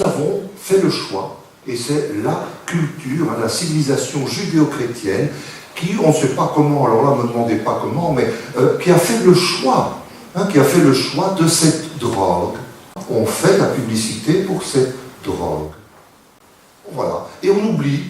nous avons fait le choix, et c'est la culture, la civilisation judéo-chrétienne, qui, on ne sait pas comment, alors là, ne me demandez pas comment, mais qui a fait le choix, de cette drogue. On fait la publicité pour cette drogue. Voilà. Et on oublie,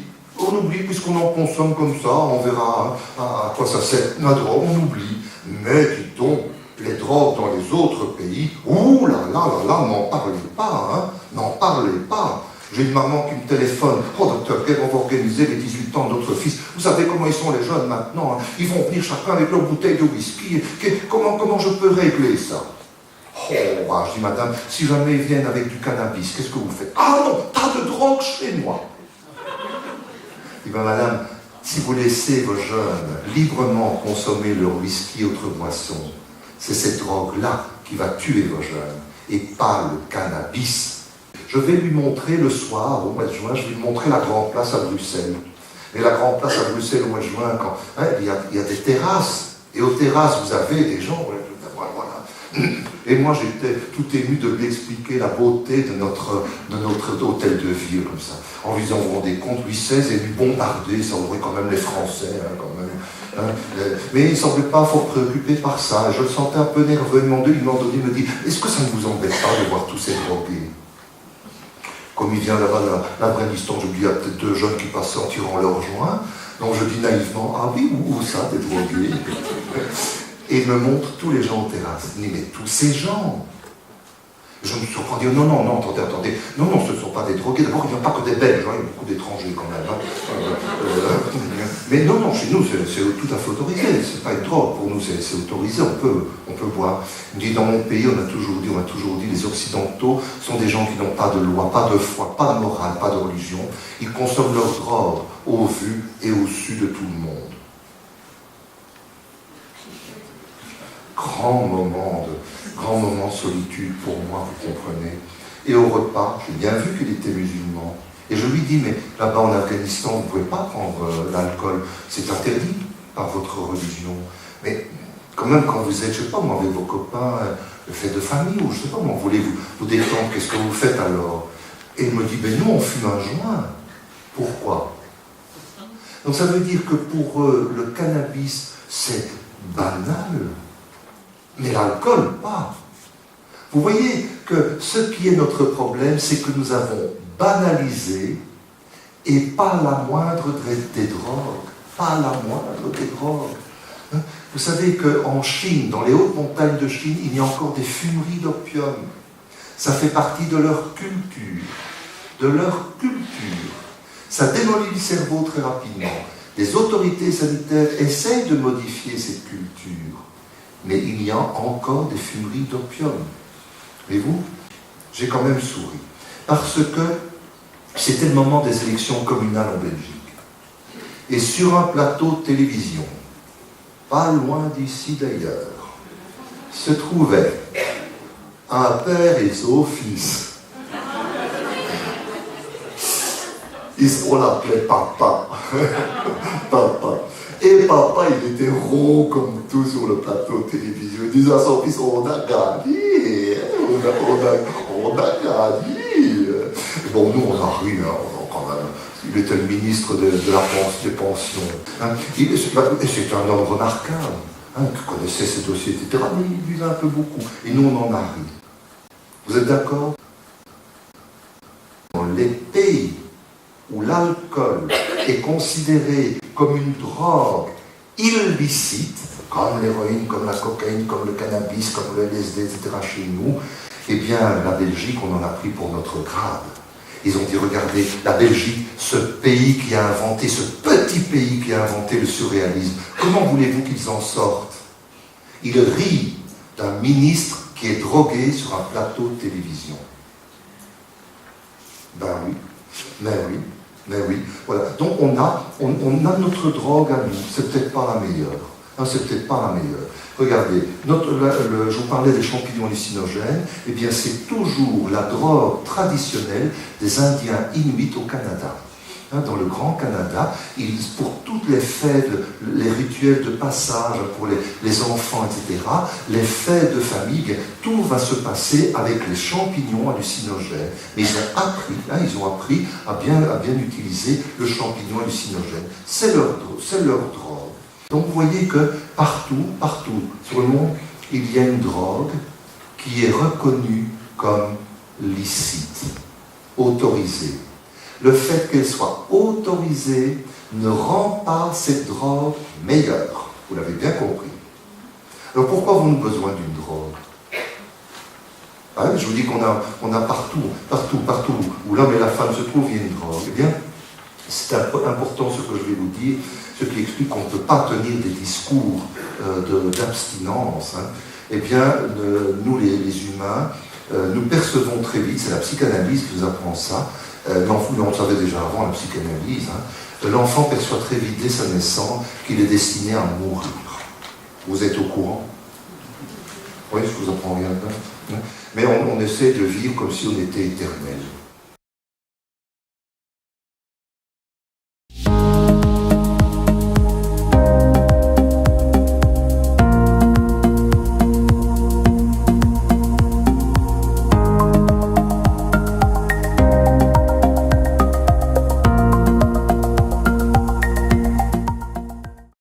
puisqu'on en consomme comme ça, on verra à quoi ça sert la drogue, on oublie. Mais dites donc, les drogues dans les autres pays, ouh là là là là, n'en parlez pas, hein, n'en parlez pas. J'ai une maman qui me téléphone, oh docteur, on va organiser les 18 ans de notre fils. Vous savez comment ils sont les jeunes maintenant, hein. Ils vont venir chacun avec leur bouteille de whisky. Comment je peux régler ça? Oh, bah, je dis, madame, si jamais ils viennent avec du cannabis, qu'est-ce que vous faites? Ah non, pas de drogue chez moi. Je dis, ben, madame, si vous laissez vos jeunes librement consommer leur whisky et autres boissons, c'est cette drogue-là qui va tuer vos jeunes, et pas le cannabis. Je vais lui montrer le soir, au mois de juin, je vais lui montrer la Grande Place à Bruxelles. Et la Grande Place à Bruxelles au mois de juin, quand, hein, il y a des terrasses, et aux terrasses, vous avez des gens, voilà. Et moi, j'étais tout ému de lui expliquer la beauté de notre hôtel de ville, comme ça. En lui disant, vous vous rendez compte, Louis XVI est venu bombarder, ça ouvrait quand même les Français, hein, quand même. Hein. Mais il ne semblait pas fort préoccupé par ça. Je le sentais un peu nerveux. Il m'a donné, il me dit, est-ce que ça ne vous embête pas de voir tous ces drogués? Comme il vient là-bas, la vraie histoire, je me dis, il y a peut-être 2 jeunes qui passent en tirant leur joint. Donc je dis naïvement, ah oui, où ça, des drogués? Et il me montre tous les gens aux terrasses. Il dit, mais tous ces gens. Je me surprends, dire, non, attendez. Non, ce ne sont pas des drogués. D'abord, il n'y a pas que des Belges, hein, il y a beaucoup d'étrangers quand même. Hein. Mais non, chez nous, c'est tout à fait autorisé. Ce n'est pas une drogue. Pour nous, c'est autorisé. On peut boire. Il me dit, dans mon pays, on a toujours dit, les Occidentaux sont des gens qui n'ont pas de loi, pas de foi, pas de morale, pas de religion. Ils consomment leur drogue au vu et au su de tout le monde. Grand moment de solitude pour moi, vous comprenez. Et au repas, j'ai bien vu qu'il était musulman. Et je lui dis, mais là-bas en Afghanistan, vous ne pouvez pas prendre l'alcool. C'est interdit par votre religion. Mais quand même, quand vous êtes, je ne sais pas, moi, avec vos copains, le fait de famille, ou je ne sais pas, moi, vous voulez vous détendre, qu'est-ce que vous faites alors? Et il me dit, ben nous, on fume un joint. Pourquoi? Donc ça veut dire que pour eux, le cannabis, c'est banal. Mais l'alcool, pas. Vous voyez que ce qui est notre problème, c'est que nous avons banalisé et pas la moindre des drogues. Pas la moindre des drogues. Hein? Vous savez qu'en Chine, dans les hautes montagnes de Chine, il y a encore des fumeries d'opium. Ça fait partie de leur culture. Ça démolit le cerveau très rapidement. Les autorités sanitaires essayent de modifier cette culture. Mais il y a encore des fumeries d'opium. Et vous, j'ai quand même souri. Parce que c'était le moment des élections communales en Belgique. Et sur un plateau de télévision, pas loin d'ici d'ailleurs, se trouvait un père et son fils. On l'appelait papa. Papa. Et papa, il était rond comme tout sur le plateau de télévision. Il disait à son fils, on a gagné, on a gagné. Bon, nous, on a ri, hein, quand même. Il était le ministre des pensions. Hein. Et c'est un homme remarquable, hein, qui connaissait ses dossiers, etc. Mais il buvait un peu beaucoup. Et nous, on en a ri. Vous êtes d'accord? Dans les pays où l'alcool est considéré comme une drogue illicite, comme l'héroïne, comme la cocaïne, comme le cannabis, comme le LSD, etc. chez nous, eh bien, la Belgique, on en a pris pour notre grade. Ils ont dit, regardez, la Belgique, ce pays qui a inventé, ce petit pays qui a inventé le surréalisme, comment voulez-vous qu'ils en sortent? Ils rient d'un ministre qui est drogué sur un plateau de télévision. Ben oui, mais oui, voilà. Donc on a notre drogue à nous, c'est peut-être pas la meilleure. Hein, c'est peut-être pas la meilleure. Regardez, je vous parlais des champignons hallucinogènes, eh bien c'est toujours la drogue traditionnelle des Indiens Inuits au Canada. dans le Grand Canada, pour toutes les fêtes, les rituels de passage pour les enfants, etc., les fêtes de famille, tout va se passer avec les champignons hallucinogènes. Mais ils ont appris à bien utiliser le champignon hallucinogène. C'est leur drogue. Donc vous voyez que partout sur le monde, il y a une drogue qui est reconnue comme licite, autorisée. Le fait qu'elle soit autorisée ne rend pas cette drogue meilleure. Vous l'avez bien compris. Alors pourquoi avons-nous besoin d'une drogue? Je vous dis qu'on a partout où l'homme et la femme se trouvent, il y a une drogue. Eh bien, c'est important ce que je vais vous dire, ce qui explique qu'on ne peut pas tenir des discours d'abstinence. Eh bien, nous les humains, nous percevons très vite, c'est la psychanalyse qui nous apprend ça, mais on le savait déjà avant la psychanalyse, l'enfant perçoit très vite dès sa naissance qu'il est destiné à mourir. Vous êtes au courant? Oui, je vous apprends rien dedans. Mais on essaie de vivre comme si on était éternel.